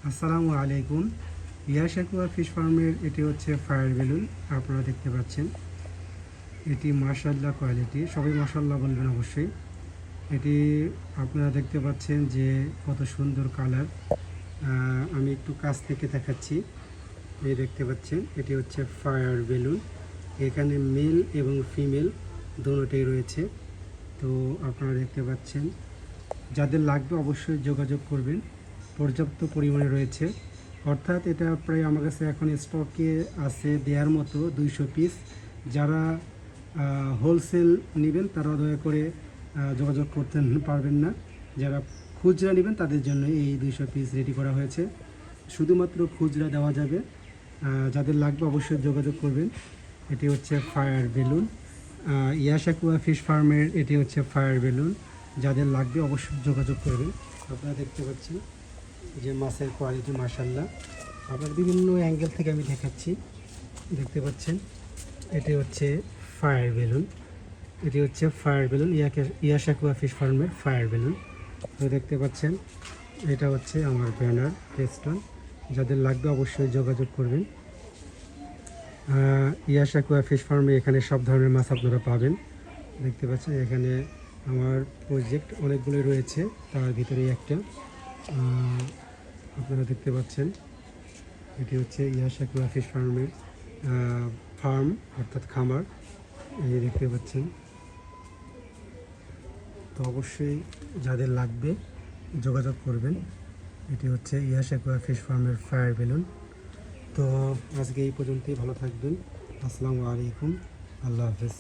আসসালামু আলাইকুম। ইয়াস Aqua fish ফার্মের এটি হচ্ছে ফায়ার বেলুন। আপনারা দেখতে পাচ্ছেন, এটি মাশাআল্লাহ কোয়ালিটি, সবাই মাশাআল্লাহ বলবেন অবশ্যই। এটি আপনারা দেখতে পাচ্ছেন যে কত সুন্দর কালার। আমি একটু কাছ থেকে দেখাচ্ছি। এই দেখতে পাচ্ছেন, এটি হচ্ছে ফায়ার বেলুন। এখানে মেল এবং ফিমেল দুটোই রয়েছে। তো আপনারা দেখতে পাচ্ছেন, যাদের লাগবে অবশ্যই যোগাযোগ করবেন। পর্যাপ্ত পরিমাণে রয়েছে, অর্থাৎ এটা প্রায় আমার কাছে এখন স্টকে আছে দেওয়ার মতো 200 পিস। যারা হোলসেল নেবেন তারা দয়া করে যোগাযোগ করতে পারবেন না। যারা খুচরা নেবেন তাদের জন্য এই 200 পিস রেডি করা হয়েছে। শুধুমাত্র খুচরা দেওয়া যাবে। যাদের লাগবে অবশ্যই যোগাযোগ করবেন। এটি হচ্ছে ফায়ার বেলুন। ইয়াস অ্যাকুয়া ফিশ ফার্মের এটি হচ্ছে ফায়ার বেলুন। যাদের লাগবে অবশ্যই যোগাযোগ করবেন। আপনারা দেখতে পাচ্ছেন যে মাছের কোয়ালিটি মাশাআল্লাহ। আপনার বিভিন্ন অ্যাঙ্গেল থেকে আমি দেখাচ্ছি। দেখতে পাচ্ছেন, এটি হচ্ছে ফায়ার বেলুন। এটি হচ্ছে ফায়ার বেলুন, ইয়াস অ্যাকুয়া ফিশ ফার্মের ফায়ার বেলুন। তো দেখতে পাচ্ছেন, এটা হচ্ছে আমার ব্যানার ফেস্টন। যাদের লাগবে অবশ্যই যোগাযোগ করবেন। ইয়াস অ্যাকুয়া ফিশ ফার্মে এখানে সব ধরনের মাছ আপনারা পাবেন। দেখতে পাচ্ছেন, এখানে আমার প্রজেক্ট অনেকগুলো রয়েছে, তার ভিতরে একটা আপনারা দেখতে পাচ্ছেন। এটি হচ্ছে ইয়াস অ্যাকুয়া ফিশ ফার্মের ফার্ম, অর্থাৎ খামার। এই দেখতে পাচ্ছেন। তো অবশ্যই যাদের লাগবে যোগাযোগ করবেন। এটি হচ্ছে ইয়াস অ্যাকুয়া ফিশ ফার্মের ফায়ার বেলুন। তো আজকে এই পর্যন্তই, ভালো থাকবেন। আসসালামু আলাইকুম, আল্লাহ হাফেজ।